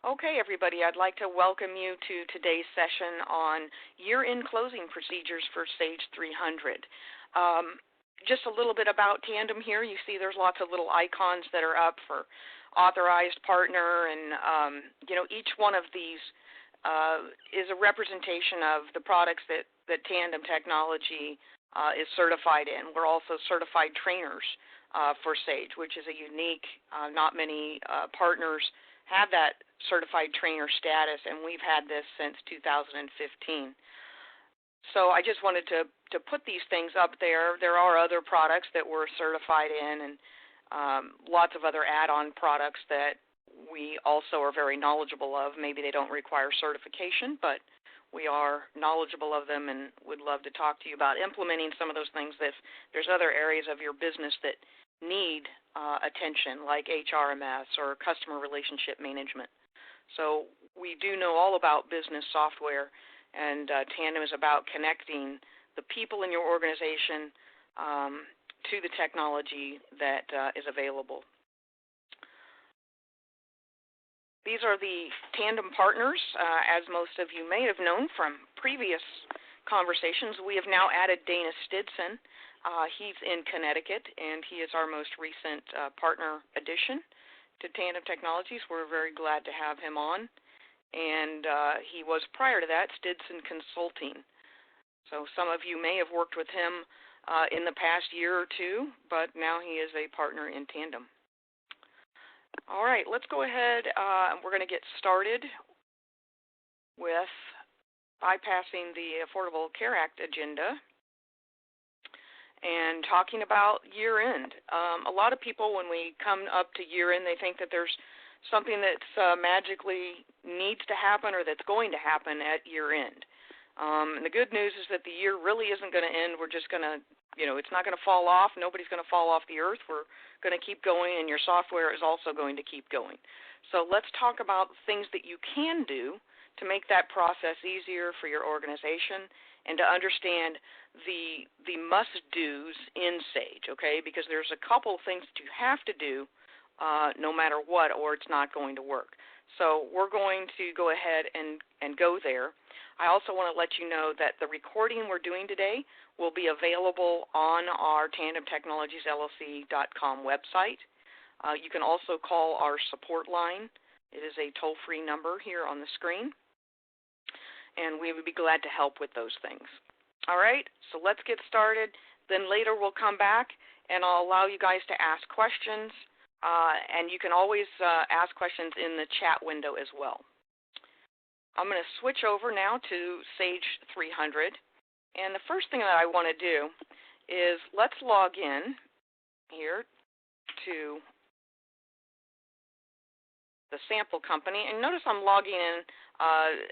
Okay, everybody, I'd like to welcome you to today's session on year-end closing procedures for Sage 300. Just a little bit about Tandem here. You see there's lots of little icons that are up for authorized partner, and each one of these is a representation of the products that Tandem Technology is certified in. We're also certified trainers for Sage, which is a unique, not many partners have that certified trainer status, and we've had this since 2015. So I just wanted to put these things up there. There are other products that we're certified in, and lots of other add-on products that we also are very knowledgeable of. Maybe they don't require certification, but we are knowledgeable of them and would love to talk to you about implementing some of those things if there's other areas of your business that need attention, like HRMS or customer relationship management. So we do know all about business software, and Tandem is about connecting the people in your organization to the technology that is available. These are the Tandem Partners. As most of you may have known from previous conversations, we have now added Dana Stidson. He's in Connecticut, and he is our most recent partner addition to Tandem Technologies. We're very glad to have him on. And he was, prior to that, Stidson Consulting. So some of you may have worked with him in the past year or two, but now he is a partner in Tandem. All right, let's go ahead. We're going to get started with bypassing the Affordable Care Act agenda and talking about year-end. A lot of people, when we come up to year-end, they think that there's something that's magically needs to happen or that's going to happen at year-end. And the good news is that the year really isn't going to end. We're just going to, it's not going to fall off. Nobody's going to fall off the earth. We're going to keep going, and your software is also going to keep going. So let's talk about things that you can do to make that process easier for your organization and to understand the must-dos in Sage, okay? Because there's a couple of things that you have to do no matter what, or it's not going to work. So we're going to go ahead and go there. I also want to let you know that the recording we're doing today will be available on our tandemtechnologiesllc.com website. You can also call our support line. It is a toll-free number here on the screen, and we would be glad to help with those things. All right, so let's get started. Then later we'll come back, and I'll allow you guys to ask questions, and you can always ask questions in the chat window as well. I'm going to switch over now to Sage 300, and the first thing that I want to do is let's log in here to the sample company, and notice I'm logging in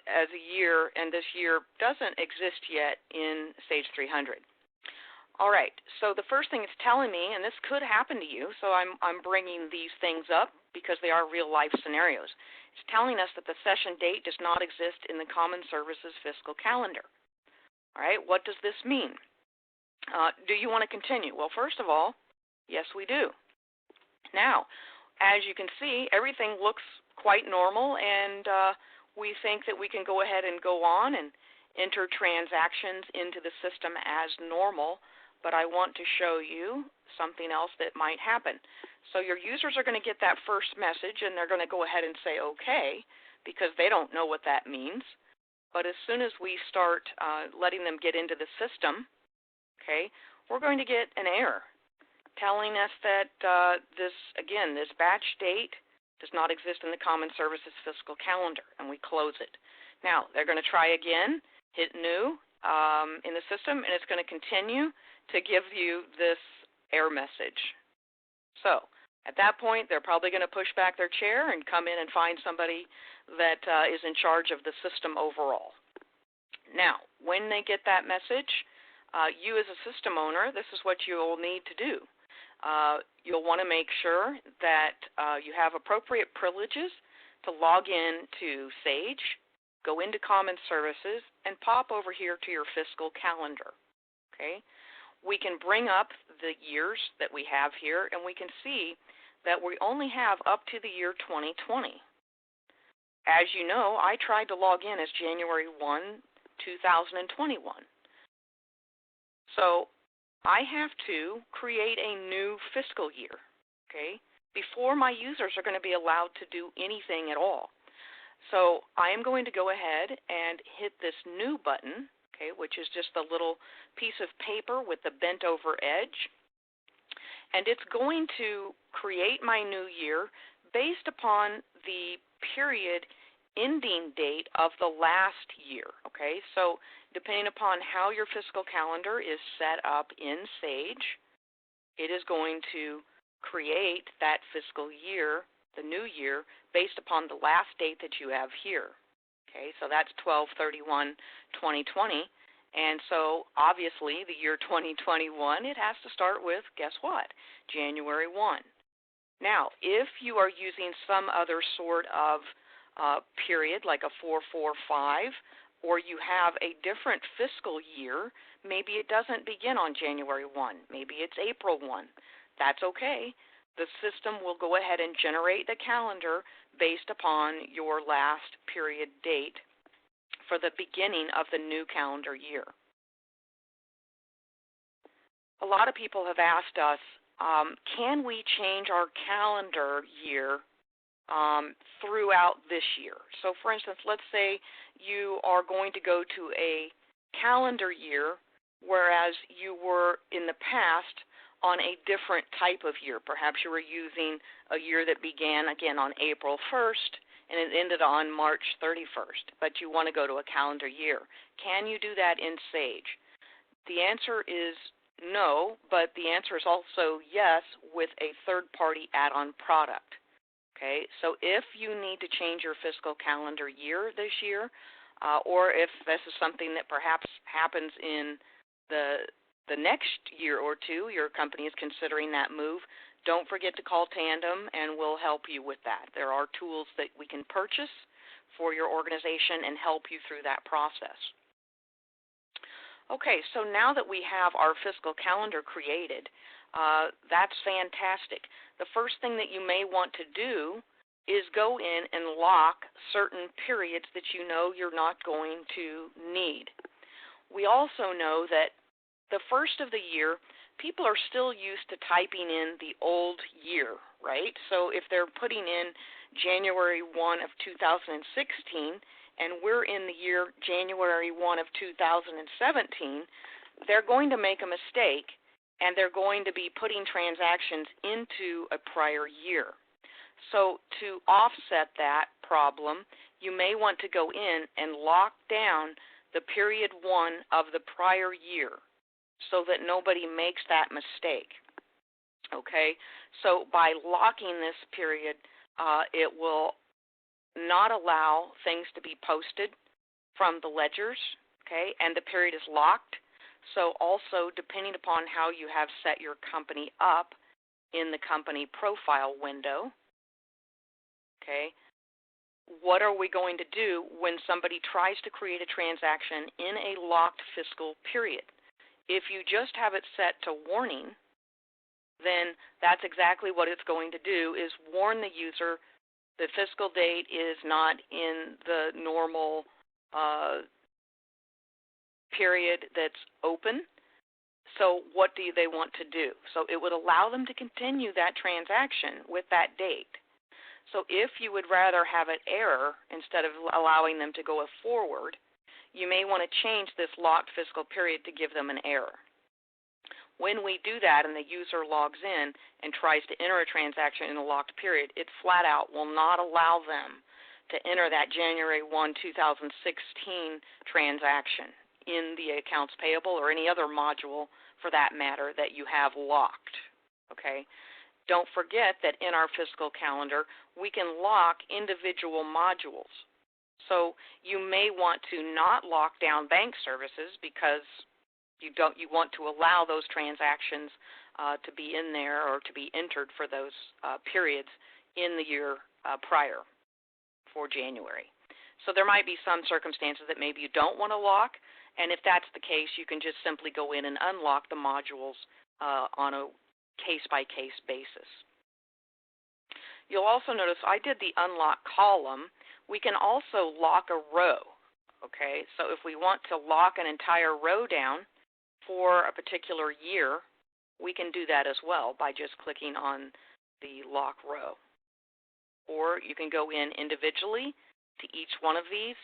as a year, and this year doesn't exist yet in Sage 300. All right, so the first thing it's telling me, and this could happen to you, so I'm bringing these things up because they are real-life scenarios. It's telling us that the session date does not exist in the Common Services fiscal calendar. All right, what does this mean? Do you want to continue? Well, first of all, yes, we do. Now, as you can see, everything looks quite normal, and we think that we can go ahead and go on and enter transactions into the system as normal, but I want to show you something else that might happen. So your users are going to get that first message, and they're going to go ahead and say okay, because they don't know what that means. But as soon as we start letting them get into the system, okay, we're going to get an error telling us that this batch date does not exist in the Common Services fiscal calendar, and we close it. Now, they're going to try again, hit new in the system, and it's going to continue to give you this error message. So at that point, they're probably going to push back their chair and come in and find somebody that is in charge of the system overall. Now, when they get that message, you as a system owner, this is what you'll need to do. You'll want to make sure that you have appropriate privileges to log in to Sage, go into Common Services, and pop over here to your fiscal calendar. Okay? We can bring up the years that we have here, and we can see that we only have up to the year 2020. as you know, I tried to log in as January 1, 2021. So I have to create a new fiscal year, okay, before my users are going to be allowed to do anything at all. So I am going to go ahead and hit this new button, okay, which is just a little piece of paper with the bent over edge. And it's going to create my new year based upon the period ending date of the last year, okay? So depending upon how your fiscal calendar is set up in Sage, it is going to create that fiscal year, the new year, based upon the last date that you have here, okay? So that's 12/31/2020. And so, obviously, the year 2021, it has to start with, guess what, January 1. Now, if you are using some other sort of period, like a 445, or you have a different fiscal year, maybe it doesn't begin on January 1. Maybe it's April 1. That's okay. The system will go ahead and generate the calendar based upon your last period date for the beginning of the new calendar year. A lot of people have asked us, can we change our calendar year throughout this year? So, for instance, let's say you are going to go to a calendar year, whereas you were in the past on a different type of year. Perhaps you were using a year that began, again, on April 1st, and it ended on March 31st, but you want to go to a calendar year. Can you do that in Sage? The answer is no, but the answer is also yes with a third-party add-on product. Okay, so if you need to change your fiscal calendar year this year, or if this is something that perhaps happens in the next year or two, your company is considering that move, don't forget to call Tandem, and we'll help you with that. There are tools that we can purchase for your organization and help you through that process. Okay, so now that we have our fiscal calendar created, that's fantastic. The first thing that you may want to do is go in and lock certain periods that you know you're not going to need. We also know that the first of the year, people are still used to typing in the old year, right? So if they're putting in January 1 of 2016, and we're in the year January 1 of 2017, they're going to make a mistake, and they're going to be putting transactions into a prior year. So to offset that problem, you may want to go in and lock down the period 1 of the prior year so that nobody makes that mistake. Okay? So by locking this period, it will not allow things to be posted from the ledgers, okay, and the period is locked. So also, depending upon how you have set your company up in the company profile window, okay, what are we going to do when somebody tries to create a transaction in a locked fiscal period? If you just have it set to warning, then that's exactly what it's going to do, is warn the user the fiscal date is not in the normal period that's open. So what do they want to do? So it would allow them to continue that transaction with that date. So if you would rather have an error instead of allowing them to go forward, you may want to change this locked fiscal period to give them an error. When we do that and the user logs in and tries to enter a transaction in a locked period, it flat out will not allow them to enter that January 1, 2016 transaction in the accounts payable or any other module for that matter that you have locked. Okay? Don't forget that in our fiscal calendar, we can lock individual modules. So you may want to not lock down bank services because you want to allow those transactions to be in there or to be entered for those periods in the year prior for January. So there might be some circumstances that maybe you don't want to lock, and if that's the case, you can just simply go in and unlock the modules on a case-by-case basis. You'll also notice I did the unlock column. We can also lock a row, okay? So if we want to lock an entire row down for a particular year, we can do that as well by just clicking on the lock row. Or you can go in individually to each one of these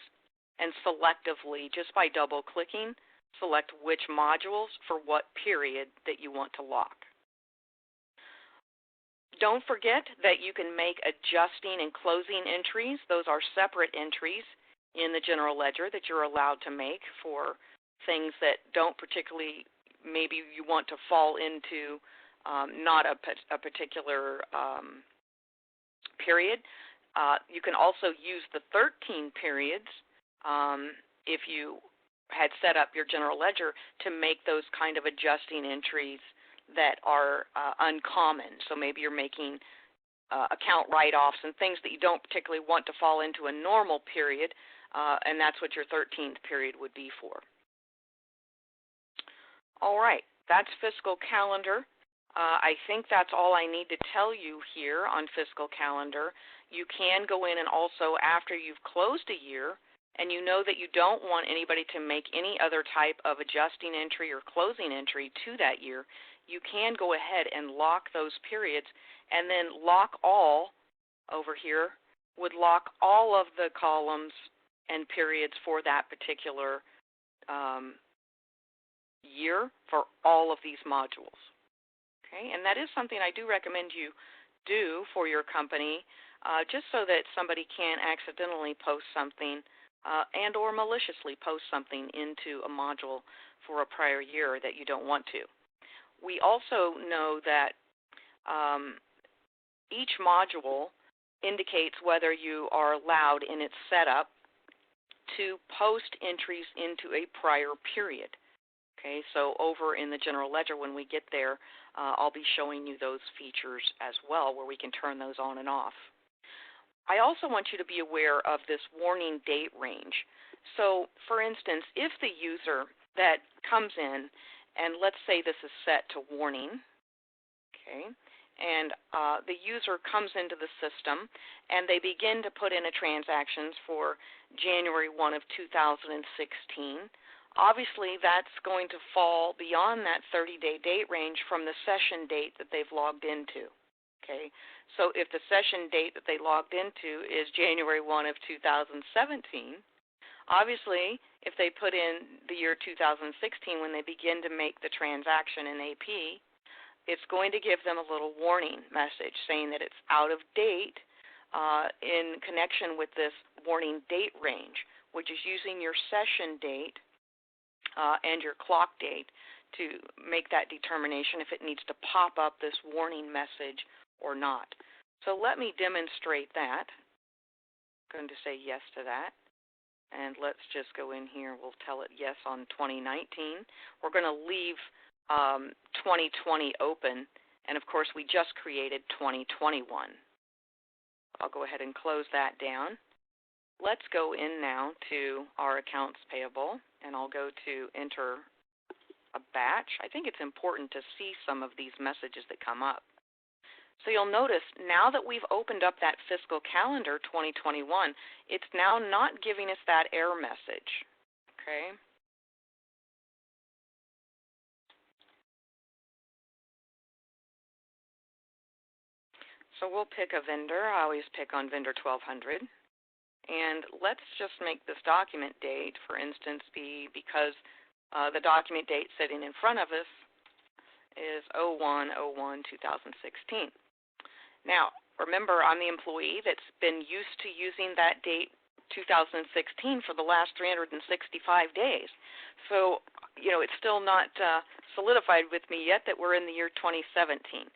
and selectively, just by double-clicking, select which modules for what period that you want to lock. Don't forget that you can make adjusting and closing entries. Those are separate entries in the general ledger that you're allowed to make for things that don't particularly, maybe you want to fall into not a particular period. You can also use the 13 periods if you had set up your general ledger to make those kind of adjusting entries that are uncommon. So maybe you're making account write-offs and things that you don't particularly want to fall into a normal period, and that's what your 13th period would be for. All right, that's fiscal calendar. I think that's all I need to tell you here on fiscal calendar. You can go in and also, after you've closed a year, and you know that you don't want anybody to make any other type of adjusting entry or closing entry to that year, you can go ahead and lock those periods, and then lock all over here would lock all of the columns and periods for that particular year for all of these modules. Okay, and that is something I do recommend you do for your company, just so that somebody can't accidentally post something and or maliciously post something into a module for a prior year that you don't want to. We also know that each module indicates whether you are allowed in its setup to post entries into a prior period. Okay, so over in the general ledger when we get there, I'll be showing you those features as well where we can turn those on and off. I also want you to be aware of this warning date range. So, for instance, if the user that comes in, and let's say this is set to warning, okay, and the user comes into the system and they begin to put in a transactions for January 1 of 2016, obviously that's going to fall beyond that 30-day date range from the session date that they've logged into. Okay, so if the session date that they logged into is January 1 of 2017, obviously if they put in the year 2016 when they begin to make the transaction in AP, it's going to give them a little warning message saying that it's out of date in connection with this warning date range, which is using your session date and your clock date to make that determination if it needs to pop up this warning message or not. So let me demonstrate that. I'm going to say yes to that. And let's just go in here. We'll tell it yes on 2019. We're going to leave 2020 open. And, of course, we just created 2021. I'll go ahead and close that down. Let's go in now to our accounts payable, and I'll go to enter a batch. I think it's important to see some of these messages that come up. So you'll notice now that we've opened up that fiscal calendar 2021, it's now not giving us that error message, okay? So we'll pick a vendor. I always pick on vendor 1200. And let's just make this document date, for instance, be because the document date sitting in front of us is 01/01/2016. Now, remember, I'm the employee that's been used to using that date 2016 for the last 365 days. So, you know, it's still not solidified with me yet that we're in the year 2017.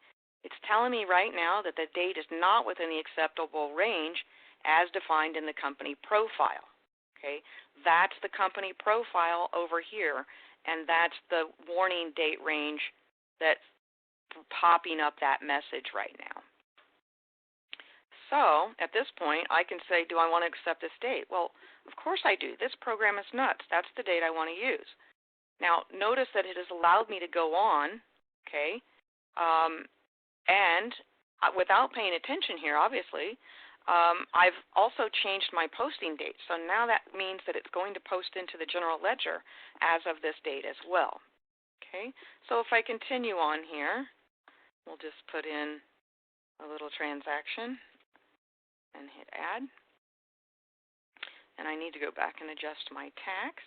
It's telling me right now that the date is not within the acceptable range as defined in the company profile. Okay, that's the company profile over here, and that's the warning date range that's popping up that message right now. So at this point, I can say, do I want to accept this date? Well, of course I do. This program is nuts. That's the date I want to use. Now, notice that it has allowed me to go on, okay, and without paying attention here, obviously, I've also changed my posting date. So now that means that it's going to post into the general ledger as of this date as well. Okay, so if I continue on here, we'll just put in a little transaction and hit add. And I need to go back and adjust my tax.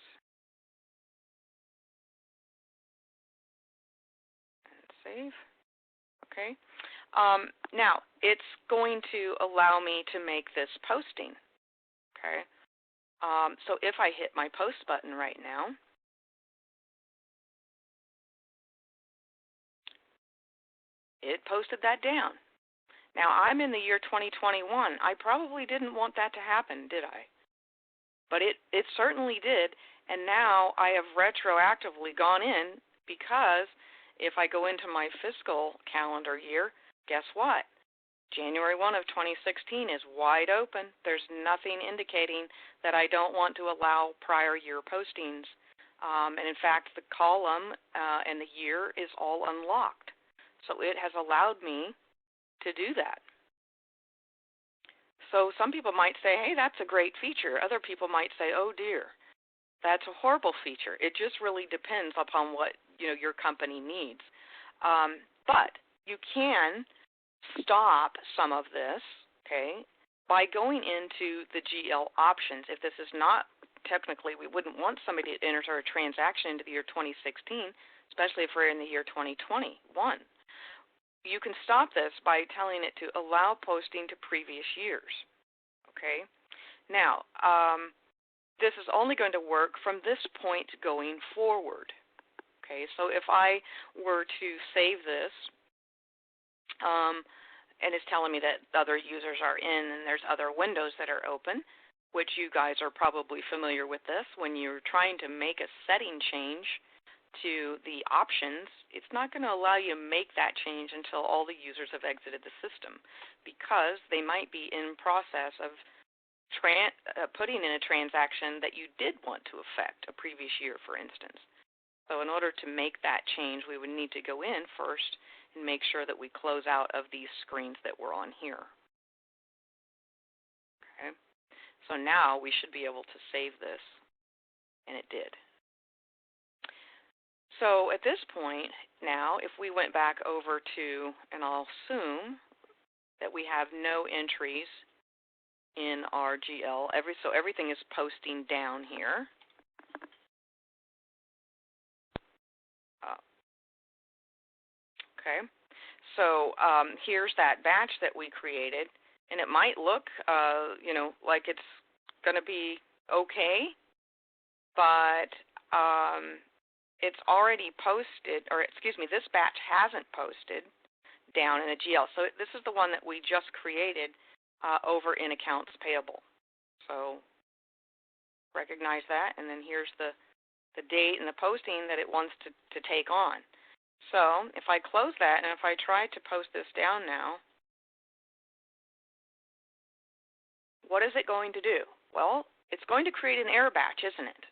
And save. Okay. Now, it's going to allow me to make this posting. Okay. So if I hit my post button right now, it posted that down. Now, I'm in the year 2021. I probably didn't want that to happen, did I? But it certainly did, and now I have retroactively gone in because if I go into my fiscal calendar year, guess what? January 1 of 2016 is wide open. There's nothing indicating that I don't want to allow prior year postings. And in fact, the column and the year is all unlocked. So it has allowed me to do that. So some people might say, hey, that's a great feature. Other people might say, oh dear, that's a horrible feature. It just really depends upon what your company needs. But you can stop some of this, okay, by going into the GL options. If this is not technically, we wouldn't want somebody to enter a transaction into the year 2016, especially if we're in the year 2021. You can stop this by telling it to allow posting to previous years, okay? Now, this is only going to work from this point going forward, okay? So if I were to save this, and it's telling me that other users are in and there's other windows that are open, which you guys are probably familiar with this. When you're trying to make a setting change to the options, it's not going to allow you to make that change until all the users have exited the system, because they might be in process of putting in a transaction that you did want to affect a previous year, for instance. So in order to make that change, we would need to go in first and make sure that we close out of these screens that we're on here. Okay. So now we should be able to save this, and it did. So at this point now, if we went back over to, and I'll assume that we have no entries in our GL, so everything is posting down here. Okay, so here's that batch that we created, and it might look, like it's going to be okay, but it's already posted, or excuse me, this batch hasn't posted down in the GL. So this is the one that we just created over in Accounts Payable. So recognize that, and then here's the date and the posting that it wants to take on. So if I close that, and if I try to post this down now, what is it going to do? Well, it's going to create an error batch, isn't it?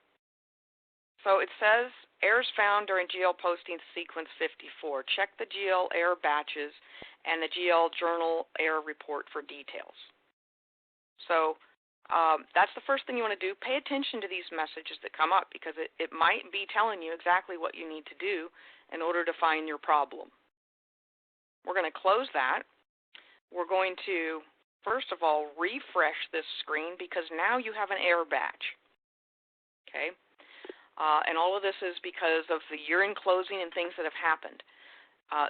So it says, errors found during GL posting sequence 54. Check the GL error batches and the GL journal error report for details. So that's the first thing you want to do. Pay attention to these messages that come up, because it might be telling you exactly what you need to do in order to find your problem. We're going to close that. We're going to, first of all, refresh this screen, because now you have an error batch. Okay? And all of this is because of the year-end closing and things that have happened.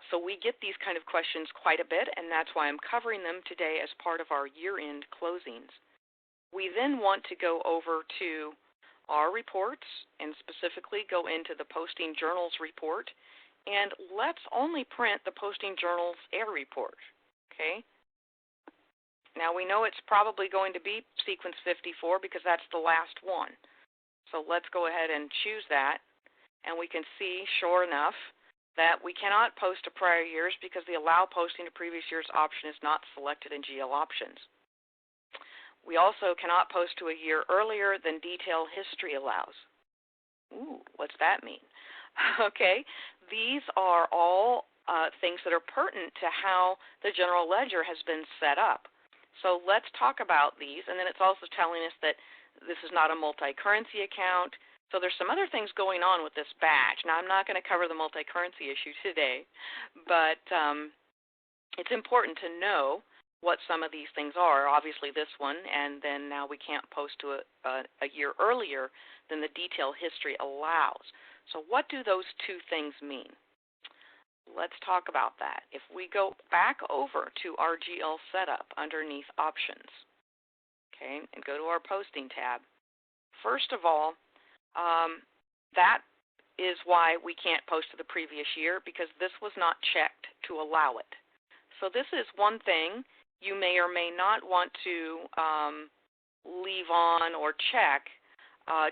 So we get these kind of questions quite a bit, and that's why I'm covering them today as part of our year-end closings. We then want to go over to our reports and specifically go into the Posting Journals report, and let's only print the Posting Journals error report. Okay? Now we know it's probably going to be sequence 54 because that's the last one. So let's go ahead and choose that, and we can see, sure enough, that we cannot post to prior years because the Allow Posting to Previous Years option is not selected in GL Options. We also cannot post to a year earlier than Detail History allows. Ooh, what's that mean? Okay, these are all things that are pertinent to how the general ledger has been set up. So let's talk about these, and then it's also telling us that this is not a multi-currency account. So there's some other things going on with this batch. Now, I'm not going to cover the multi-currency issue today, but it's important to know what some of these things are. Obviously this one, and then now we can't post to a year earlier than the detail history allows. So what do those two things mean? Let's talk about that. If we go back over to our GL setup underneath options, okay, and go to our posting tab, first of all, that is why we can't post to the previous year, because this was not checked to allow it. So this is one thing you may or may not want to leave on or check.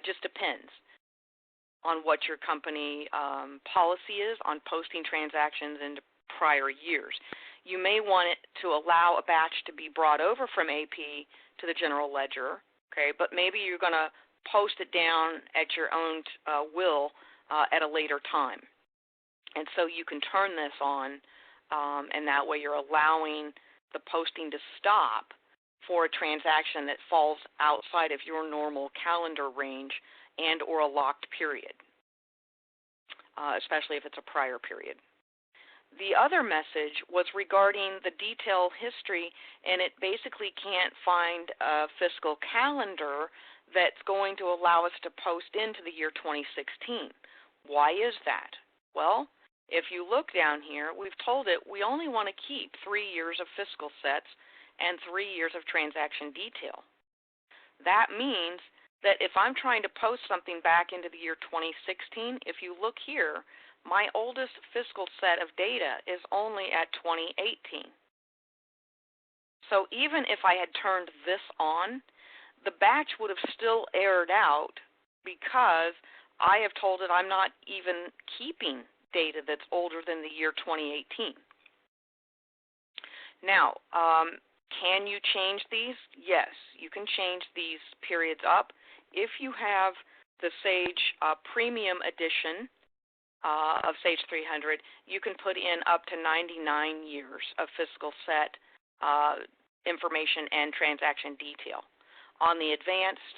Just depends on what your company policy is on posting transactions into prior years. You may want it to allow a batch to be brought over from AP to the general ledger, okay, but maybe you're going to post it down at your own will at a later time. And so you can turn this on, and that way you're allowing the posting to stop for a transaction that falls outside of your normal calendar range and or a locked period, especially if it's a prior period. The other message was regarding the detail history, and it basically can't find a fiscal calendar that's going to allow us to post into the year 2016. Why is that? Well, if you look down here, we've told it we only want to keep 3 years of fiscal sets and 3 years of transaction detail. That means that if I'm trying to post something back into the year 2016, if you look here, my oldest fiscal set of data is only at 2018. So even if I had turned this on, the batch would have still aired out because I have told it I'm not even keeping data that's older than the year 2018. Now, can you change these? Yes, you can change these periods up. If you have the Sage Premium Edition of Sage 300, you can put in up to 99 years of fiscal set information and transaction detail. On the Advanced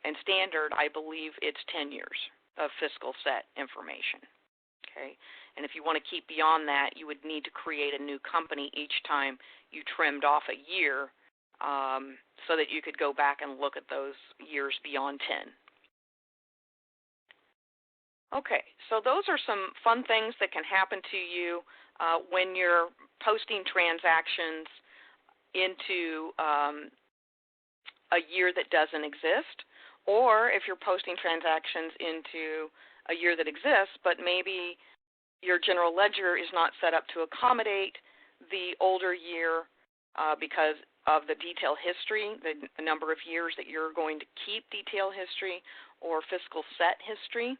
and Standard, I believe it's 10 years of fiscal set information. Okay, and if you want to keep beyond that, you would need to create a new company each time you trimmed off a year so that you could go back and look at those years beyond 10. Okay, so those are some fun things that can happen to you when you're posting transactions into a year that doesn't exist, or if you're posting transactions into a year that exists, but maybe your general ledger is not set up to accommodate the older year because of the detail history, the number of years that you're going to keep detail history or fiscal set history.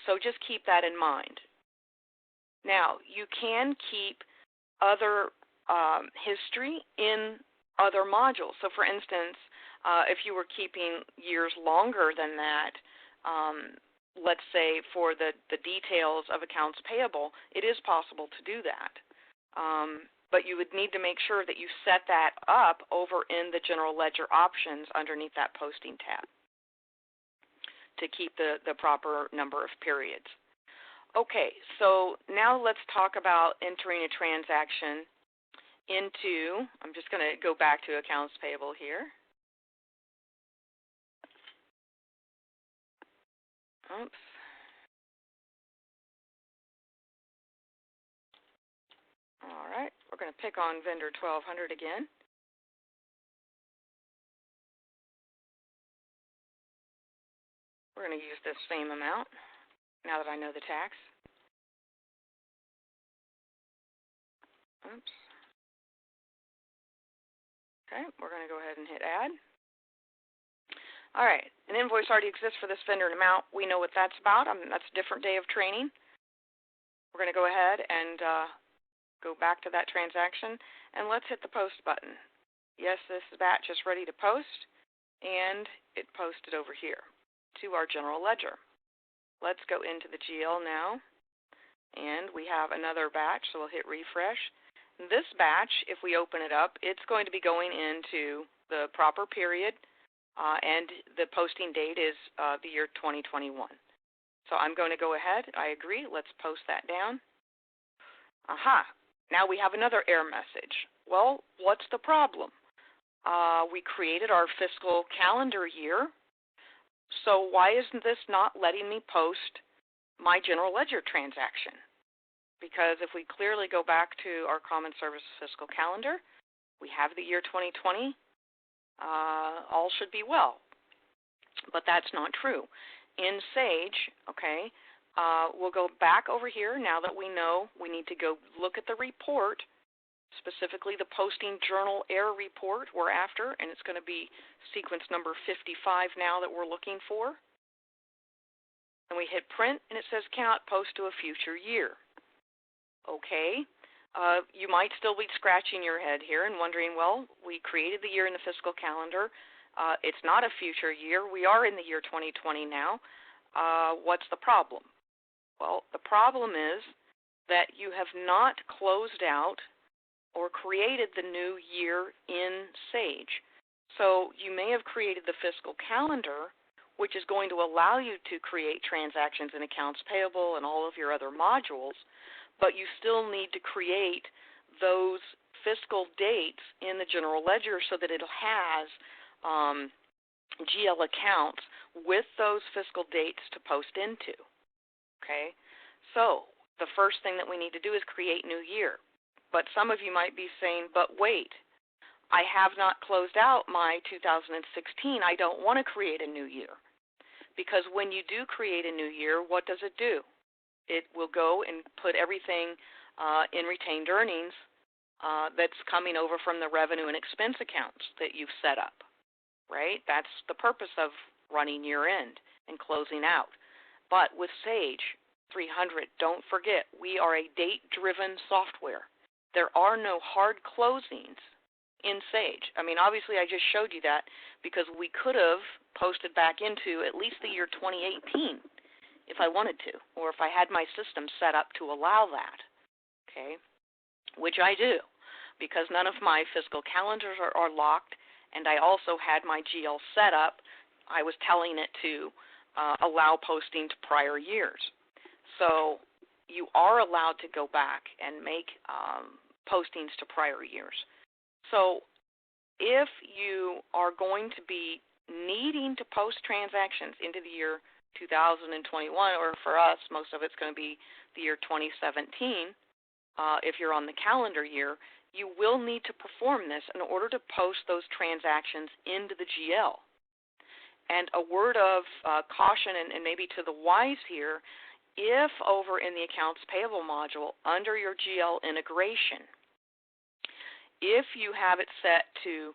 So just keep that in mind. Now, you can keep other history in other modules. So for instance, if you were keeping years longer than that, let's say for the details of accounts payable, it is possible to do that. But you would need to make sure that you set that up over in the general ledger options underneath that posting tab to keep the proper number of periods. Okay, so now let's talk about entering a transaction into, I'm just going to go back to accounts payable here. Oops. All right, we're going to pick on vendor 1200 again. We're going to use this same amount now that I know the tax. Oops. Okay, we're going to go ahead and hit add. All right, an invoice already exists for this vendor amount. We know what that's about. That's a different day of training. We're going to go ahead and go back to that transaction, and let's hit the post button. Yes, this batch is ready to post, and it posted over here to our general ledger. Let's go into the GL now And we have another batch, so we'll hit refresh. This batch, if we open it up, it's going to be going into the proper period, and the posting date is the year 2021. So I'm going to go ahead. I agree. Let's post that down. Aha. Now we have another error message. Well, what's the problem? We created our fiscal calendar year, so why isn't this not letting me post my general ledger transaction? Because if we clearly go back to our Common Services fiscal calendar, we have the year 2020. All should be well, but that's not true. In Sage, okay, we'll go back over here now that we know we need to go look at the report, specifically the posting journal error report we're after, and it's going to be sequence number 55 now that we're looking for. And we hit print, and it says cannot post to a future year. Okay, you might still be scratching your head here and wondering, well, we created the year in the fiscal calendar. It's not a future year. We are in the year 2020 now. What's the problem? Well, the problem is that you have not closed out or created the new year in Sage. So you may have created the fiscal calendar, which is going to allow you to create transactions in accounts payable and all of your other modules, but you still need to create those fiscal dates in the general ledger so that it has GL accounts with those fiscal dates to post into. Okay? So the first thing that we need to do is create new year. But some of you might be saying, but wait, I have not closed out my 2016. I don't want to create a new year. Because when you do create a new year, what does it do? It will go and put everything in retained earnings that's coming over from the revenue and expense accounts that you've set up, right? That's the purpose of running year-end and closing out. But with Sage 300, don't forget, we are a date-driven software. There are no hard closings in Sage. I mean, obviously, I just showed you that because we could have posted back into at least the year 2018 if I wanted to, or if I had my system set up to allow that, okay, which I do because none of my fiscal calendars are locked, and I also had my GL set up. I was telling it to allow posting to prior years. So you are allowed to go back and make postings to prior years. So if you are going to be needing to post transactions into the year 2021, or for us, most of it's going to be the year 2017, if you're on the calendar year, you will need to perform this in order to post those transactions into the GL. And a word of caution and maybe to the wise here, if over in the accounts payable module under your GL integration, if you have it set to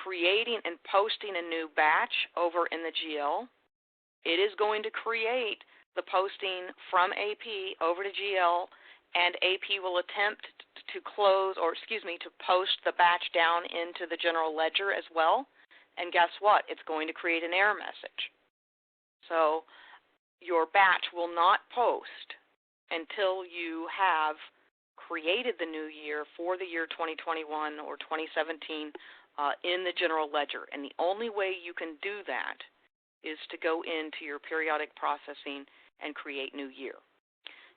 creating and posting a new batch over in the GL, it is going to create the posting from AP over to GL, and AP will attempt to close, or to post the batch down into the general ledger as well. And guess what? It's going to create an error message. So your batch will not post until you have created the new year for the year 2021 or 2017 in the general ledger. And the only way you can do that is to go into your periodic processing and create new year.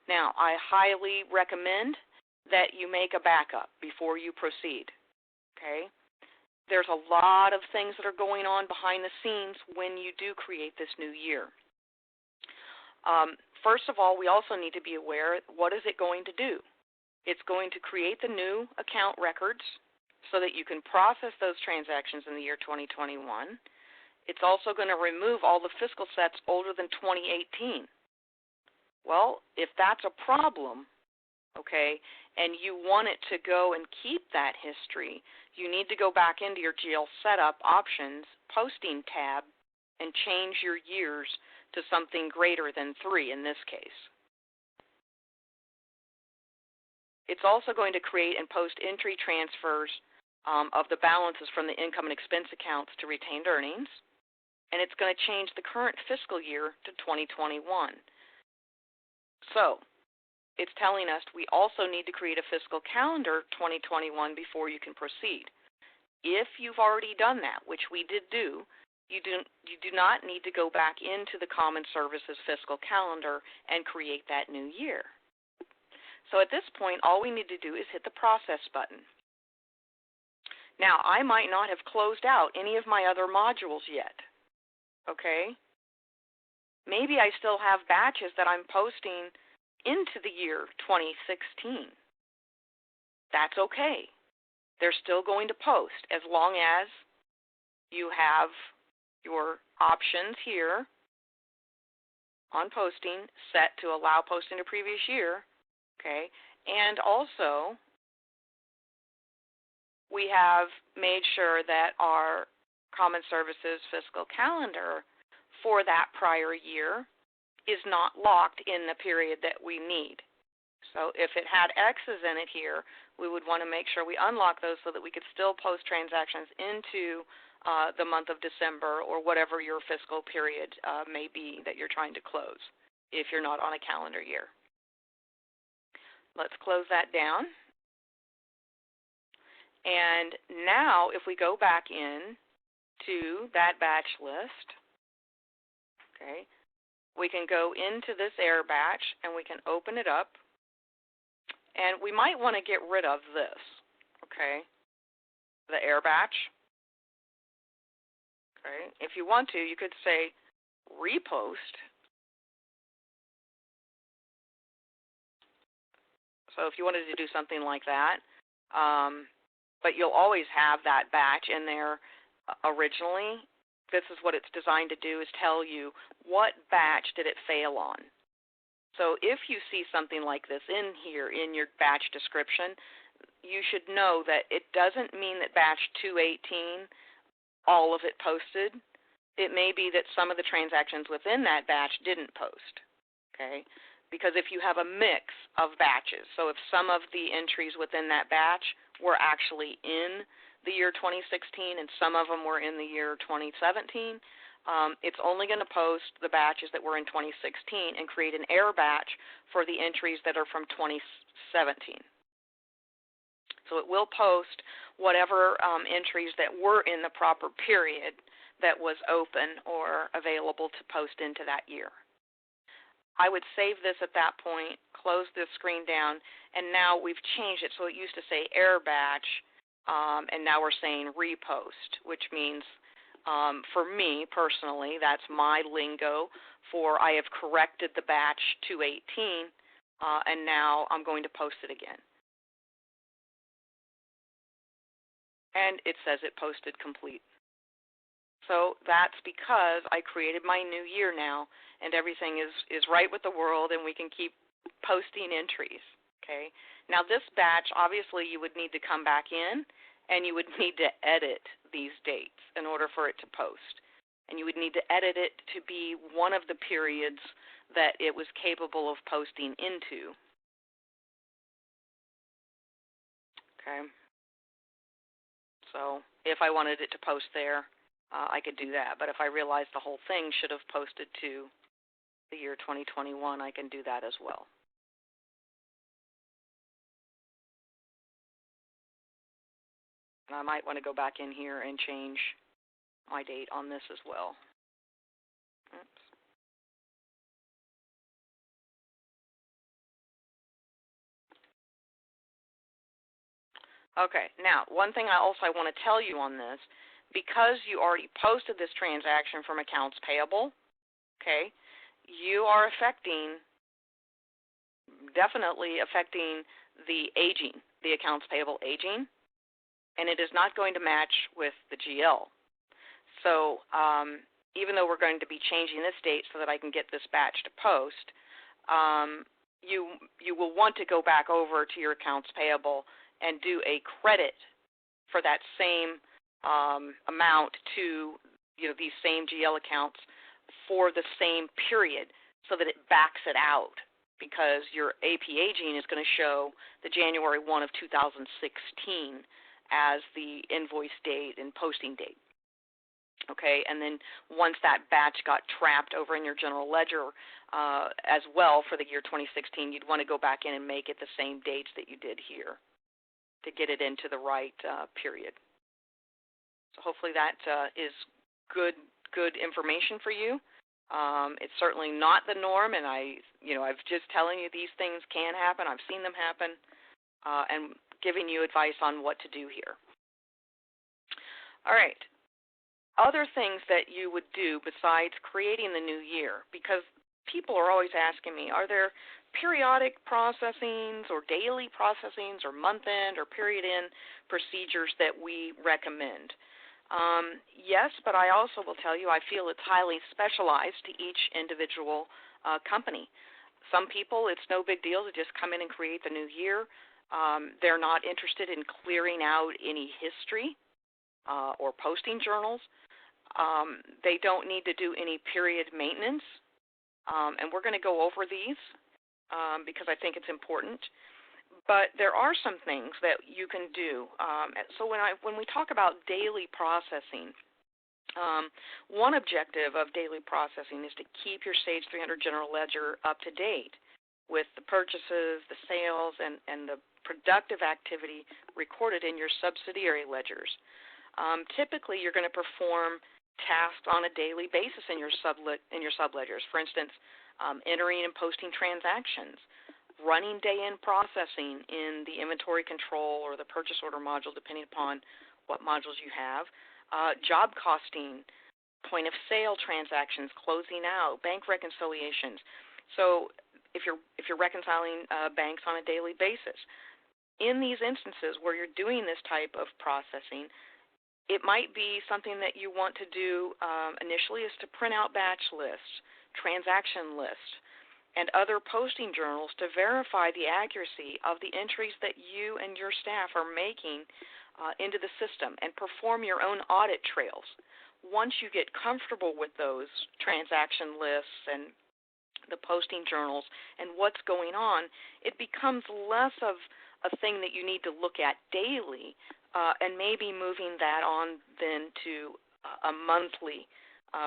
Now, I highly recommend that you make a backup before you proceed, okay? There's a lot of things that are going on behind the scenes when you do create this new year. First of all, we also need to be aware, what is it going to do? It's going to create the new account records so that you can process those transactions in the year 2021. It's also going to remove all the fiscal sets older than 2018. Well, if that's a problem, okay, and you want it to go and keep that history, you need to go back into your GL setup options, posting tab, and change your years to something greater than 3 in this case. It's also going to create and post entry transfers of the balances from the income and expense accounts to retained earnings, and it's going to change the current fiscal year to 2021. So it's telling us we also need to create a fiscal calendar 2021 before you can proceed. If you've already done that, which we did do, you do not need to go back into the Common Services fiscal calendar and create that new year. So at this point, all we need to do is hit the process button. Now, I might not have closed out any of my other modules yet, okay? Maybe I still have batches that I'm posting into the year 2016. That's okay. They're still going to post as long as you have your options here on posting set to allow posting to previous year, okay? And also, we have made sure that our Common Services fiscal calendar for that prior year is not locked in the period that we need. So if it had X's in it here, we would want to make sure we unlock those so that we could still post transactions into the month of December or whatever your fiscal period may be that you're trying to close if you're not on a calendar year. Let's close that down. And now if we go back in to that batch list, okay, we can go into this error batch and we can open it up. And we might want to get rid of this, okay, the error batch. Okay. If you want to, you could say repost. So if you wanted to do something like that, but you'll always have that batch in there originally. This is what it's designed to do, is tell you what batch did it fail on. So if you see something like this in here in your batch description, you should know that it doesn't mean that batch 218, all of it posted. It may be that some of the transactions within that batch didn't post, okay? Because if you have a mix of batches, so if some of the entries within that batch were actually in the year 2016 and some of them were in the year 2017, it's only going to post the batches that were in 2016 and create an error batch for the entries that are from 2017. So it will post whatever entries that were in the proper period that was open or available to post into that year. I would save this at that point, close this screen down, and now we've changed it. So it used to say error batch, and now we're saying repost, which means for me personally, that's my lingo for I have corrected the batch 218, and now I'm going to post it again. And it says it posted complete. So that's because I created my new year now, and everything is right with the world, and we can keep posting entries, okay? Now this batch, obviously you would need to come back in, and you would need to edit these dates in order for it to post. And you would need to edit it to be one of the periods that it was capable of posting into. Okay. So if I wanted it to post there, I could do that. But if I realized the whole thing should have posted to the year 2021, I can do that as well. And I might want to go back in here and change my date on this as well. Oops. Okay, now one thing I want to tell you on this, because you already posted this transaction from accounts payable, okay, you are definitely affecting the aging, the accounts payable aging, and it is not going to match with the GL. So even though we're going to be changing this date so that I can get this batch to post, you will want to go back over to your accounts payable and do a credit for that same amount to these same GL accounts for the same period so that it backs it out, because your AP aging is going to show the January 1 of 2016 as the invoice date and posting date. Okay, and then once that batch got trapped over in your general ledger as well for the year 2016, you'd want to go back in and make it the same dates that you did here to get it into the right period. So hopefully that is good information for you. It's certainly not the norm, and I've just telling you these things can happen. I've seen them happen, and giving you advice on what to do here. All right. Other things that you would do besides creating the new year, because people are always asking me, are there periodic processings or daily processings or month-end or period-end procedures that we recommend? Yes, but I also will tell you I feel it's highly specialized to each individual company. Some people, it's no big deal to just come in and create the new year. They're not interested in clearing out any history or posting journals. They don't need to do any period maintenance, and we're going to go over these because I think it's important. But there are some things that you can do. So when we talk about daily processing, one objective of daily processing is to keep your Sage 300 General Ledger up to date with the purchases, the sales, and the productive activity recorded in your subsidiary ledgers. Typically, you're going to perform tasks on a daily basis in your subledgers. For instance, entering and posting transactions, running day-end processing in the inventory control or the purchase order module, depending upon what modules you have, job costing, point-of-sale transactions, closing out, bank reconciliations. So if you're reconciling banks on a daily basis, in these instances where you're doing this type of processing, it might be something that you want to do initially is to print out batch lists, transaction lists, and other posting journals to verify the accuracy of the entries that you and your staff are making into the system and perform your own audit trails. Once you get comfortable with those transaction lists and the posting journals and what's going on, it becomes less of a thing that you need to look at daily, and maybe moving that on then to a monthly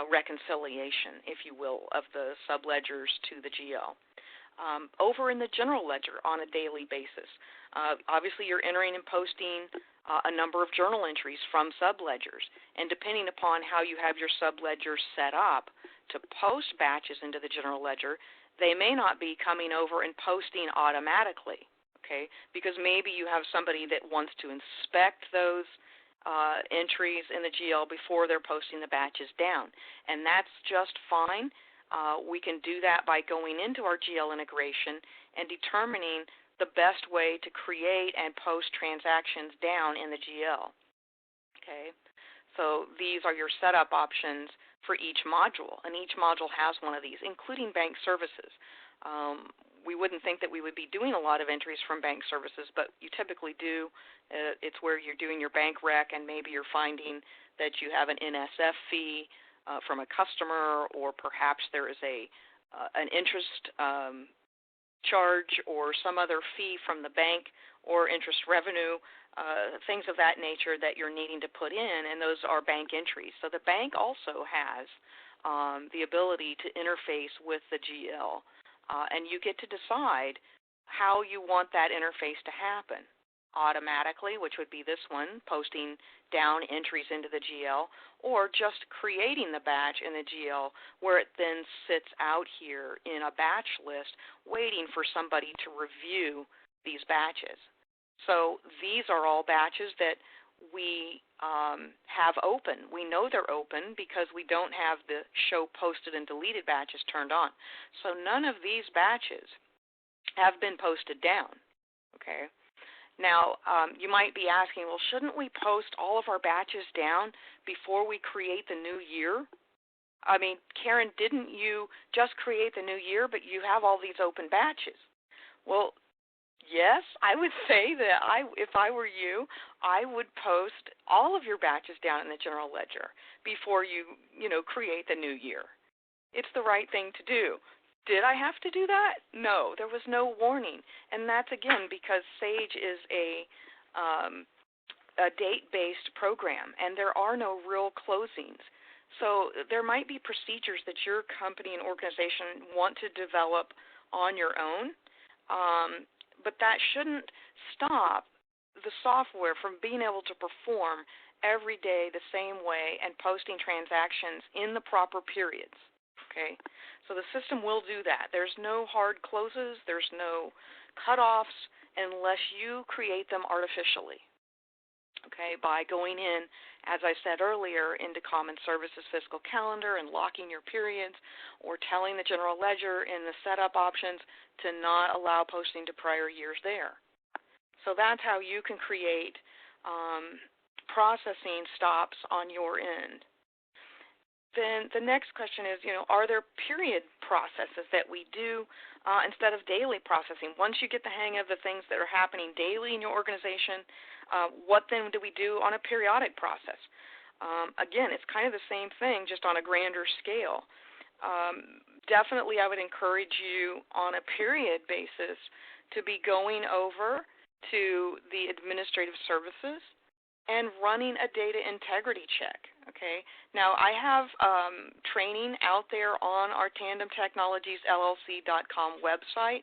reconciliation, if you will, of the subledgers to the GL. Over in the general ledger on a daily basis, obviously you're entering and posting a number of journal entries from subledgers, and depending upon how you have your subledgers set up to post batches into the general ledger, they may not be coming over and posting automatically. Okay, because maybe you have somebody that wants to inspect those entries in the GL before they're posting the batches down, and that's just fine. We can do that by going into our GL integration and determining the best way to create and post transactions down in the GL. Okay, so these are your setup options for each module, and each module has one of these, including bank services. We wouldn't think that we would be doing a lot of entries from bank services, but you typically do. It's where you're doing your bank rec, and maybe you're finding that you have an NSF fee from a customer, or perhaps there is an interest charge or some other fee from the bank or interest revenue, things of that nature that you're needing to put in, and those are bank entries. So the bank also has the ability to interface with the GL. And you get to decide how you want that interface to happen. Automatically, which would be this one, posting down entries into the GL, or just creating the batch in the GL where it then sits out here in a batch list waiting for somebody to review these batches. So these are all batches that we have open. We know they're open because we don't have the show posted and deleted batches turned on. So none of these batches have been posted down. Okay. Now, you might be asking, well, shouldn't we post all of our batches down before we create the new year? I mean, Karen, didn't you just create the new year, but you have all these open batches? Well, yes, I would say that if I were you, I would post all of your batches down in the general ledger before you create the new year. It's the right thing to do. Did I have to do that? No, there was no warning, and that's again because Sage is a date-based program, and there are no real closings. So there might be procedures that your company and organization want to develop on your own, but that shouldn't stop the software from being able to perform every day the same way and posting transactions in the proper periods. Okay, so the system will do that. There's no hard closes, there's no cutoffs unless you create them artificially. Okay, by going in, as I said earlier, into Common Services Fiscal Calendar and locking your periods, or telling the General Ledger in the setup options to not allow posting to prior years there. So that's how you can create processing stops on your end. Then the next question is, are there period processes that we do instead of daily processing? Once you get the hang of the things that are happening daily in your organization, what then do we do on a periodic process? Again, it's kind of the same thing, just on a grander scale. Definitely I would encourage you on a period basis to be going over to the administrative services and running a data integrity check. Okay. Now, I have training out there on our TandemTechnologiesLLC.com website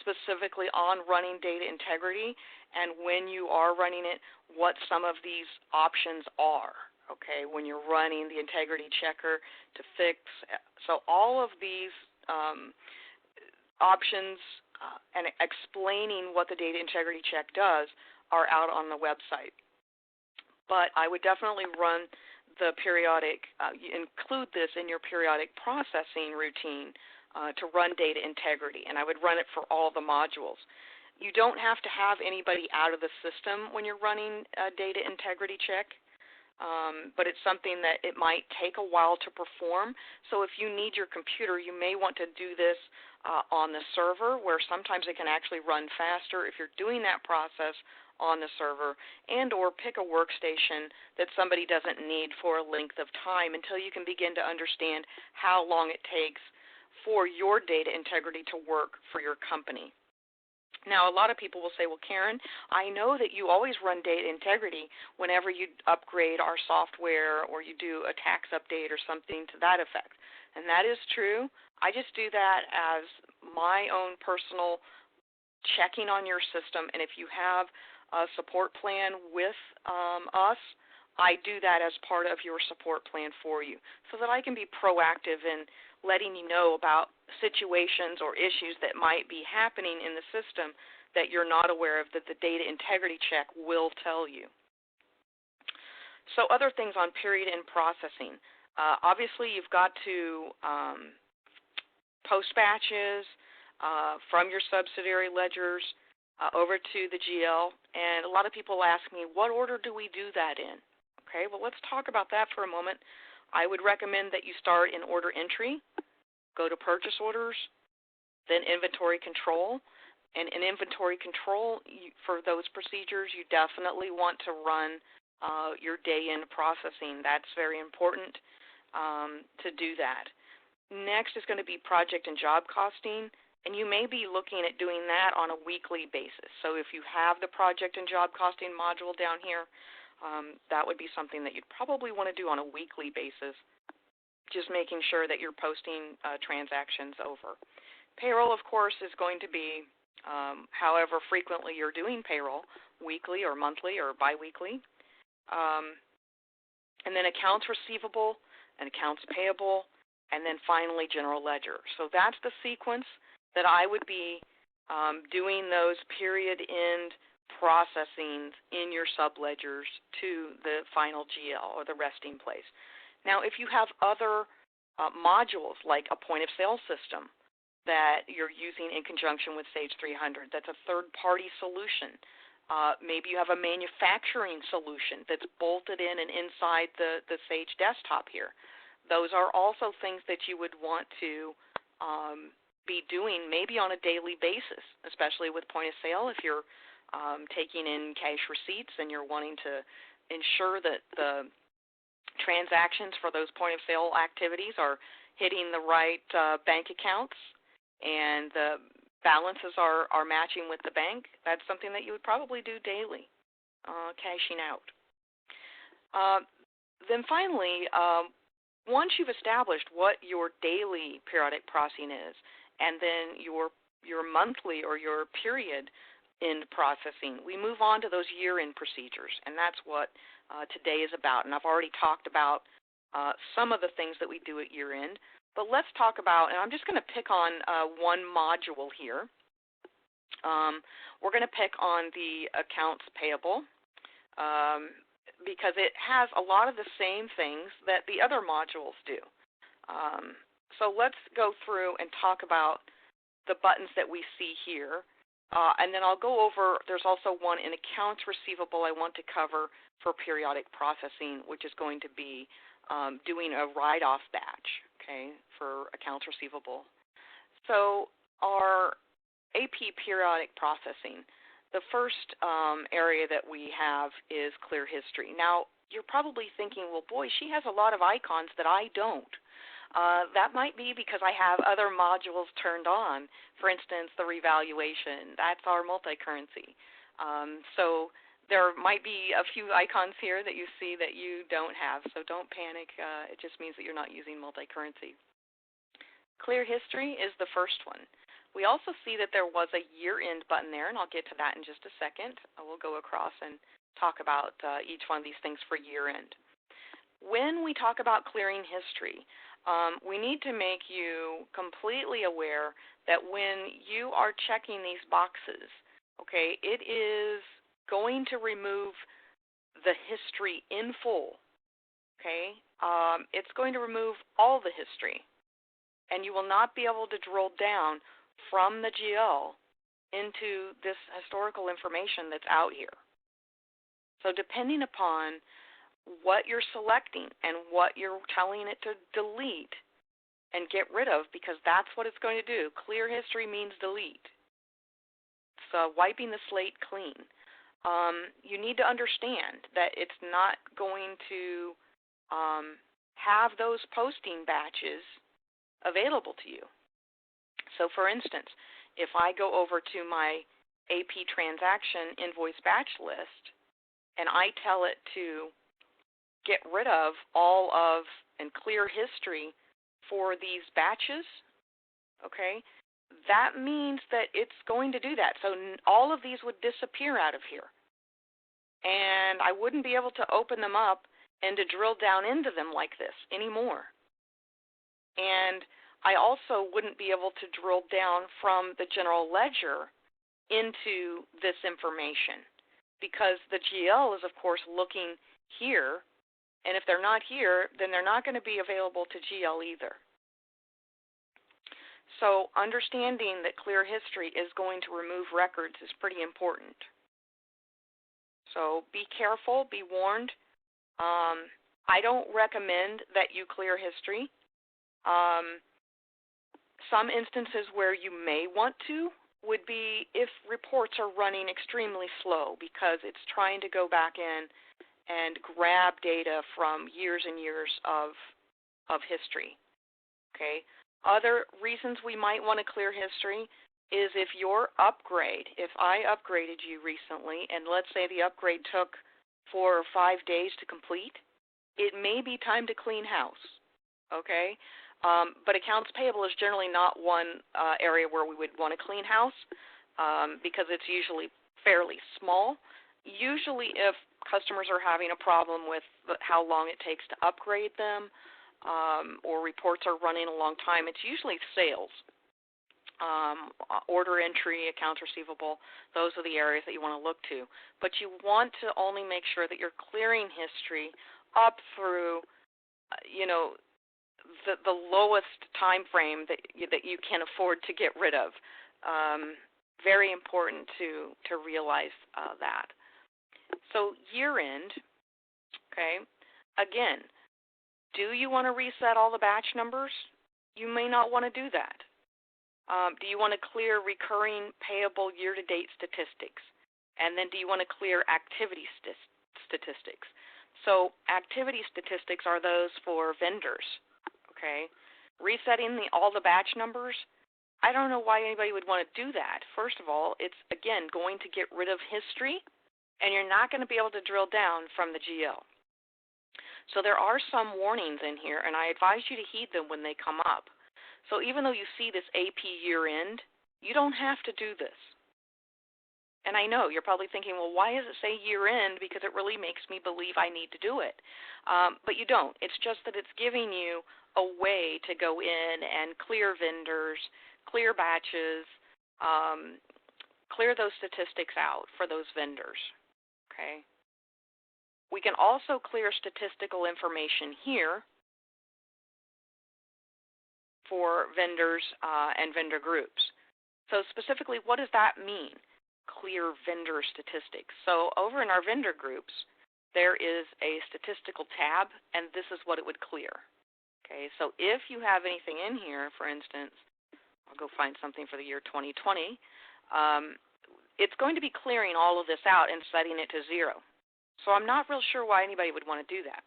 specifically on running data integrity, and when you are running it, what some of these options are. Okay, when you're running the integrity checker to fix. So all of these options and explaining what the data integrity check does are out on the website. But I would definitely run the periodic, include this in your periodic processing routine to run data integrity, and I would run it for all the modules. You don't have to have anybody out of the system when you're running a data integrity check, but it's something that it might take a while to perform. So if you need your computer, you may want to do this on the server, where sometimes it can actually run faster if you're doing that process on the server, and or pick a workstation that somebody doesn't need for a length of time until you can begin to understand how long it takes for your data integrity to work for your company. Now, a lot of people will say, well, Karen, I know that you always run data integrity whenever you upgrade our software or you do a tax update or something to that effect. And that is true. I just do that as my own personal checking on your system, and if you have a support plan with us, I do that as part of your support plan for you so that I can be proactive in letting you know about situations or issues that might be happening in the system that you're not aware of, that the data integrity check will tell you. So other things on period end processing. Obviously, you've got to post batches from your subsidiary ledgers over to the GL, and a lot of people ask me, what order do we do that in? Okay, well, let's talk about that for a moment. I would recommend that you start in order entry, go to purchase orders, then inventory control. And in inventory control, for those procedures, you definitely want to run your day-end processing. That's very important to do that. Next is going to be project and job costing, and you may be looking at doing that on a weekly basis. So if you have the project and job costing module down here, that would be something that you'd probably want to do on a weekly basis, just making sure that you're posting transactions over. Payroll, of course, is going to be however frequently you're doing payroll, weekly or monthly or biweekly. And then accounts receivable and accounts payable, and then finally general ledger. So that's the sequence that I would be doing those period end processing in your subledgers to the final GL or the resting place. Now, if you have other modules like a point of sale system that you're using in conjunction with Sage 300, that's a third-party solution. Maybe you have a manufacturing solution that's bolted in and inside the Sage desktop here. Those are also things that you would want to be doing maybe on a daily basis, especially with point of sale. If you're taking in cash receipts and you're wanting to ensure that the transactions for those point of sale activities are hitting the right bank accounts and the balances are matching with the bank, that's something that you would probably do daily, cashing out. Then finally, once you've established what your daily periodic processing is, and then your monthly or your period end processing, we move on to those year-end procedures, and that's what today is about. And I've already talked about some of the things that we do at year-end, but let's talk about, and I'm just going to pick on one module here. We're going to pick on the accounts payable because it has a lot of the same things that the other modules do. So let's go through and talk about the buttons that we see here. And then I'll go over, there's also one in accounts receivable I want to cover for periodic processing, which is going to be doing a write-off batch, okay, for accounts receivable. So our AP periodic processing, the first area that we have is clear history. Now, you're probably thinking, well, boy, she has a lot of icons that I don't. That might be because I have other modules turned on. For instance, the revaluation, that's our multi-currency. So there might be a few icons here that you see that you don't have, so don't panic. It just means that you're not using multi-currency. Clear history is the first one. We also see that there was a year-end button there, and I'll get to that in just a second. I will go across and talk about each one of these things for year-end. When we talk about clearing history, we need to make you completely aware that when you are checking these boxes, okay, it is going to remove the history in full, okay? It's going to remove all the history, and you will not be able to drill down from the GL into this historical information that's out here. So depending upon what you're selecting and what you're telling it to delete and get rid of, because that's what it's going to do. Clear history means delete. So wiping the slate clean. You need to understand that it's not going to have those posting batches available to you. So for instance, if I go over to my AP transaction invoice batch list and I tell it to get rid of all of and clear history for these batches, okay, that means that it's going to do that. So all of these would disappear out of here. And I wouldn't be able to open them up and to drill down into them like this anymore. And I also wouldn't be able to drill down from the general ledger into this information because the GL is, of course, looking here. And if they're not here, then they're not going to be available to GL either. So understanding that clear history is going to remove records is pretty important. So be careful, be warned. I don't recommend that you clear history. Some instances where you may want to would be if reports are running extremely slow because it's trying to go back in and grab data from years and years of history. Okay. Other reasons we might want to clear history is if your upgrade, if I upgraded you recently, and let's say the upgrade took 4 or 5 days to complete, it may be time to clean house. Okay. But accounts payable is generally not one area where we would want to clean house because it's usually fairly small. Usually if customers are having a problem with how long it takes to upgrade them or reports are running a long time, it's usually sales. Order entry, accounts receivable, those are the areas that you want to look to. But you want to only make sure that you're clearing history up through, the lowest time frame that you can afford to get rid of. Very important to realize that. So year end, okay, again, do you want to reset all the batch numbers? You may not want to do that. Do you want to clear recurring payable year-to-date statistics? And then do you want to clear activity statistics? So activity statistics are those for vendors, okay? Resetting all the batch numbers, I don't know why anybody would want to do that. First of all, it's, again, going to get rid of history, and you're not going to be able to drill down from the GL. So there are some warnings in here, and I advise you to heed them when they come up. So even though you see this AP year-end, you don't have to do this. And I know you're probably thinking, well, why does it say year-end? Because it really makes me believe I need to do it. But you don't. It's just that it's giving you a way to go in and clear vendors, clear batches, clear those statistics out for those vendors. Okay. We can also clear statistical information here for vendors and vendor groups. So specifically, what does that mean? Clear vendor statistics. So over in our vendor groups, there is a statistical tab, and this is what it would clear. Okay, so if you have anything in here, for instance, I'll go find something for the year 2020, it's going to be clearing all of this out and setting it to 0. So I'm not real sure why anybody would want to do that.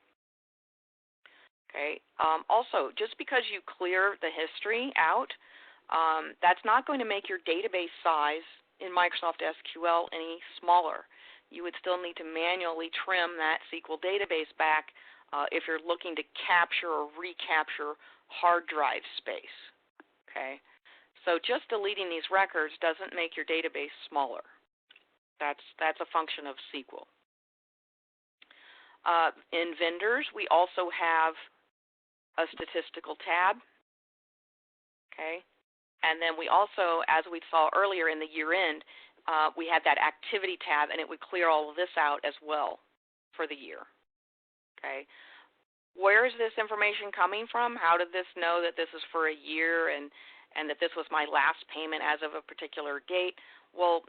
Okay. Also, just because you clear the history out, that's not going to make your database size in Microsoft SQL any smaller. You would still need to manually trim that SQL database back if you're looking to capture or recapture hard drive space. Okay. So just deleting these records doesn't make your database smaller. That's a function of SQL. In vendors, we also have a statistical tab, okay? And then we also, as we saw earlier in the year-end, we had that activity tab, and it would clear all of this out as well for the year, okay? Where is this information coming from? How did this know that this is for a year and that this was my last payment as of a particular date? Well,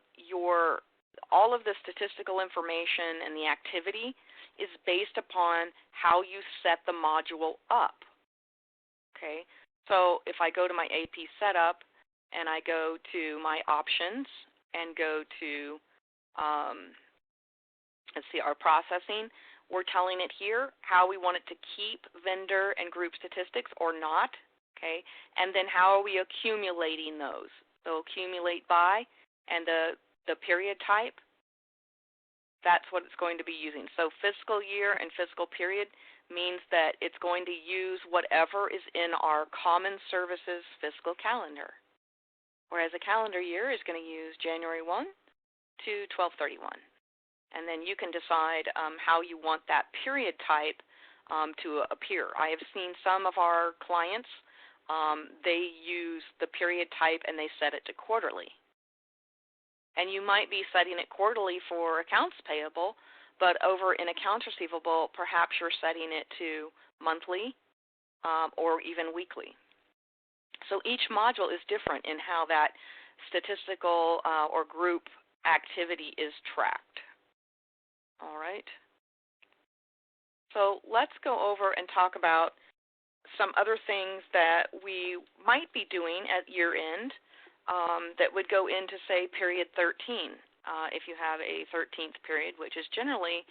all of the statistical information and the activity is based upon how you set the module up, okay? So if I go to my AP setup and I go to my options and go to, let's see, our processing, we're telling it here how we want it to keep vendor and group statistics or not, okay? And then how are we accumulating those? So accumulate by and the period type. That's what it's going to be using. So fiscal year and fiscal period means that it's going to use whatever is in our common services fiscal calendar, whereas a calendar year is going to use January 1 to 12/31. And then you can decide how you want that period type to appear. I have seen some of our clients, they use the period type and they set it to quarterly. And you might be setting it quarterly for accounts payable, but over in accounts receivable, perhaps you're setting it to monthly or even weekly. So each module is different in how that statistical or group activity is tracked. All right. So let's go over and talk about some other things that we might be doing at year end. That would go into, say, period 13, if you have a 13th period, which is generally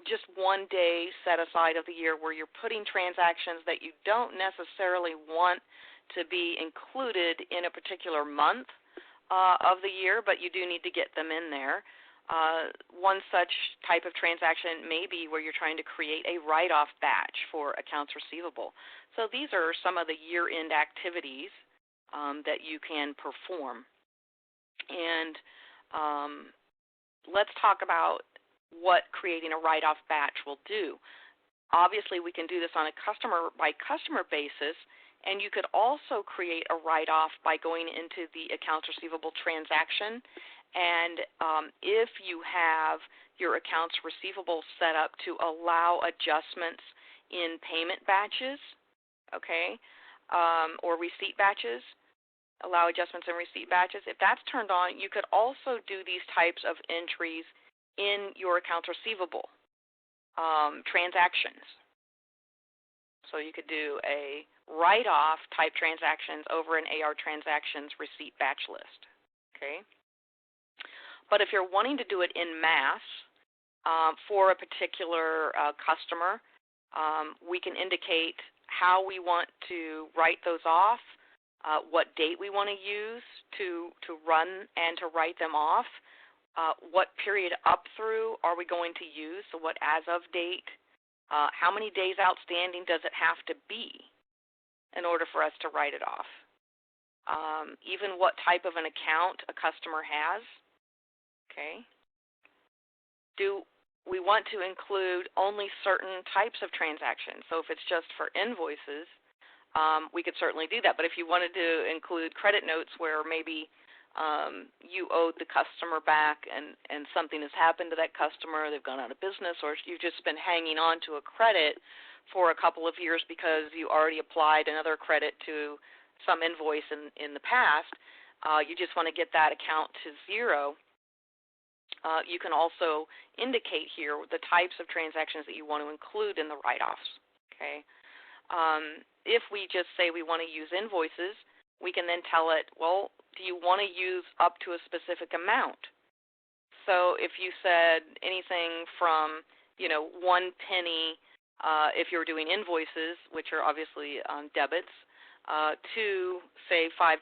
just one day set aside of the year where you're putting transactions that you don't necessarily want to be included in a particular month of the year, but you do need to get them in there. One such type of transaction may be where you're trying to create a write-off batch for accounts receivable. So these are some of the year-end activities that you can perform. And let's talk about what creating a write-off batch will do. Obviously, we can do this on a customer-by-customer basis, and you could also create a write-off by going into the accounts receivable transaction. And if you have your accounts receivable set up to allow adjustments in payment batches, okay, or receipt batches, allow adjustments in receipt batches. If that's turned on, you could also do these types of entries in your accounts receivable transactions. So you could do a write-off type transactions over an AR transactions receipt batch list, okay? But if you're wanting to do it in mass for a particular customer, we can indicate how we want to write those off, what date we want to use to run and to write them off, what period up through are we going to use, so what as of date How many days outstanding does it have to be in order for us to write it off? Even what type of an account a customer has. Okay. Do we want to include only certain types of transactions? So if it's just for invoices, we could certainly do that. But if you wanted to include credit notes where maybe you owed the customer back and something has happened to that customer, they've gone out of business, or you've just been hanging on to a credit for a couple of years because you already applied another credit to some invoice in the past, you just want to get that account to zero. You can also indicate here the types of transactions that you want to include in the write-offs. Okay. If we just say we want to use invoices, we can then tell it, well, do you want to use up to a specific amount? So if you said anything from, 1 penny, if you're doing invoices, which are obviously debits, to, say, $5,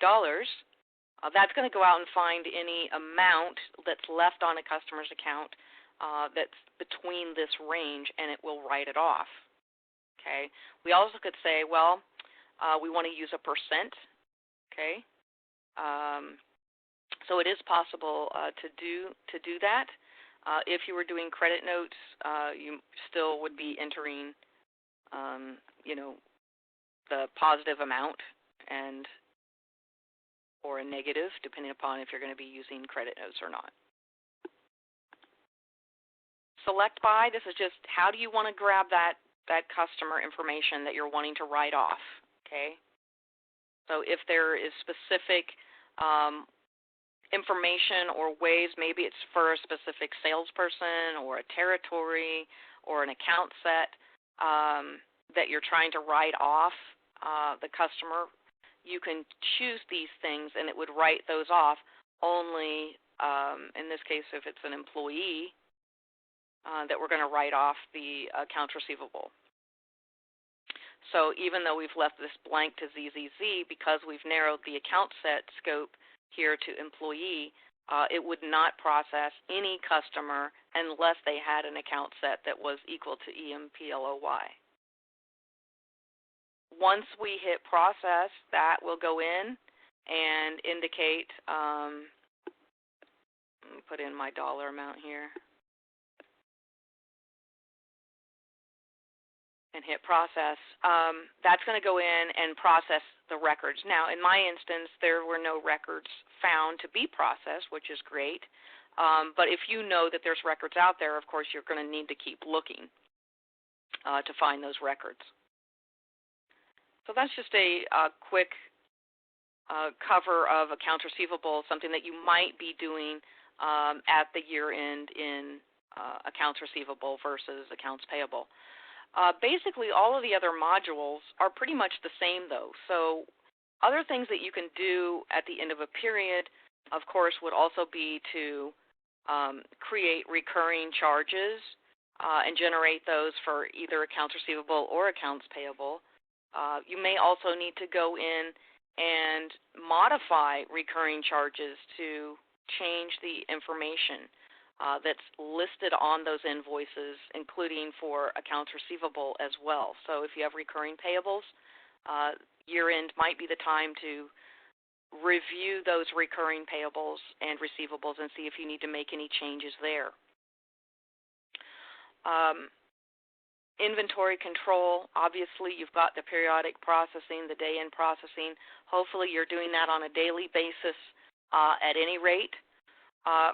that's going to go out and find any amount that's left on a customer's account that's between this range, and it will write it off. Okay. We also could say, well, we want to use a percent. Okay. So it is possible to do that. If you were doing credit notes, you still would be entering, the positive amount or a negative, depending upon if you're going to be using credit notes or not. Select by, this is just how do you want to grab that customer information that you're wanting to write off, okay? So if there is specific information or ways, maybe it's for a specific salesperson or a territory or an account set that you're trying to write off the customer, you can choose these things and it would write those off only, in this case, if it's an employee, that we're going to write off the accounts receivable. So even though we've left this blank to ZZZ, because we've narrowed the account set scope here to employee, it would not process any customer unless they had an account set that was equal to EMPLOY. Once we hit process, that will go in and indicate, let me put in my dollar amount here, and hit process. That's going to go in and process the records. Now, in my instance, there were no records found to be processed, which is great. But if you know that there's records out there, of course, you're going to need to keep looking to find those records. So that's just a quick cover of accounts receivable, something that you might be doing at the year end in accounts receivable versus accounts payable. Basically, all of the other modules are pretty much the same, though. So other things that you can do at the end of a period, of course, would also be to create recurring charges and generate those for either accounts receivable or accounts payable. You may also need to go in and modify recurring charges to change the information that's listed on those invoices, including for accounts receivable as well. So if you have recurring payables, year-end might be the time to review those recurring payables and receivables and see if you need to make any changes there. Inventory control, obviously you've got the periodic processing, the day-end processing. Hopefully you're doing that on a daily basis at any rate.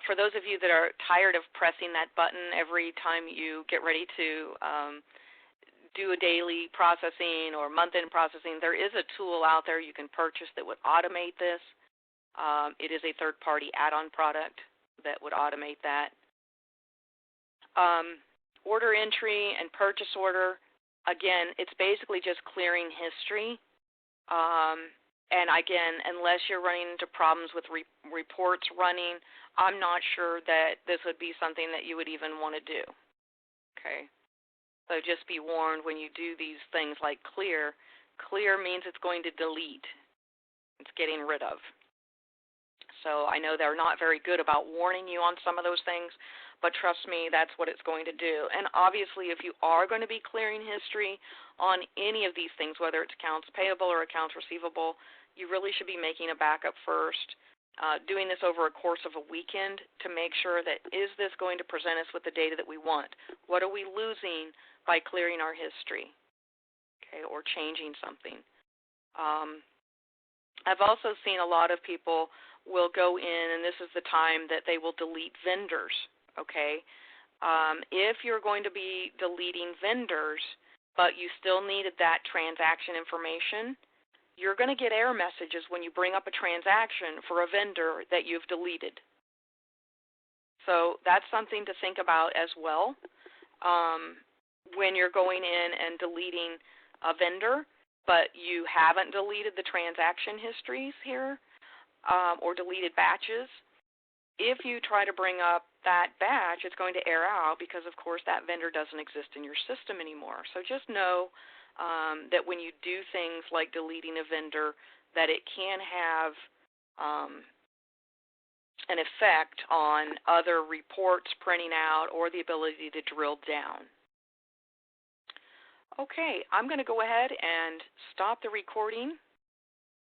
For those of you that are tired of pressing that button every time you get ready to do a daily processing or month-end processing, there is a tool out there you can purchase that would automate this. It is a third-party add-on product that would automate that. Order entry and purchase order, again, it's basically just clearing history. And again, unless you're running into problems with reports running, I'm not sure that this would be something that you would even want to do. Okay. So just be warned when you do these things like clear. Clear means it's going to delete. It's getting rid of. So I know they're not very good about warning you on some of those things, but trust me, that's what it's going to do. And obviously, if you are going to be clearing history on any of these things, whether it's accounts payable or accounts receivable, you really should be making a backup first, doing this over a course of a weekend to make sure that, is this going to present us with the data that we want? What are we losing by clearing our history, okay, or changing something? I've also seen a lot of people will go in, and this is the time that they will delete vendors, okay? If you're going to be deleting vendors, but you still needed that transaction information, you're going to get error messages when you bring up a transaction for a vendor that you've deleted. So that's something to think about as well. When you're going in and deleting a vendor, but you haven't deleted the transaction histories here, or deleted batches, if you try to bring up that batch, it's going to error out because, of course, that vendor doesn't exist in your system anymore. So just know that when you do things like deleting a vendor, that it can have an effect on other reports printing out or the ability to drill down. Okay, I'm going to go ahead and stop the recording.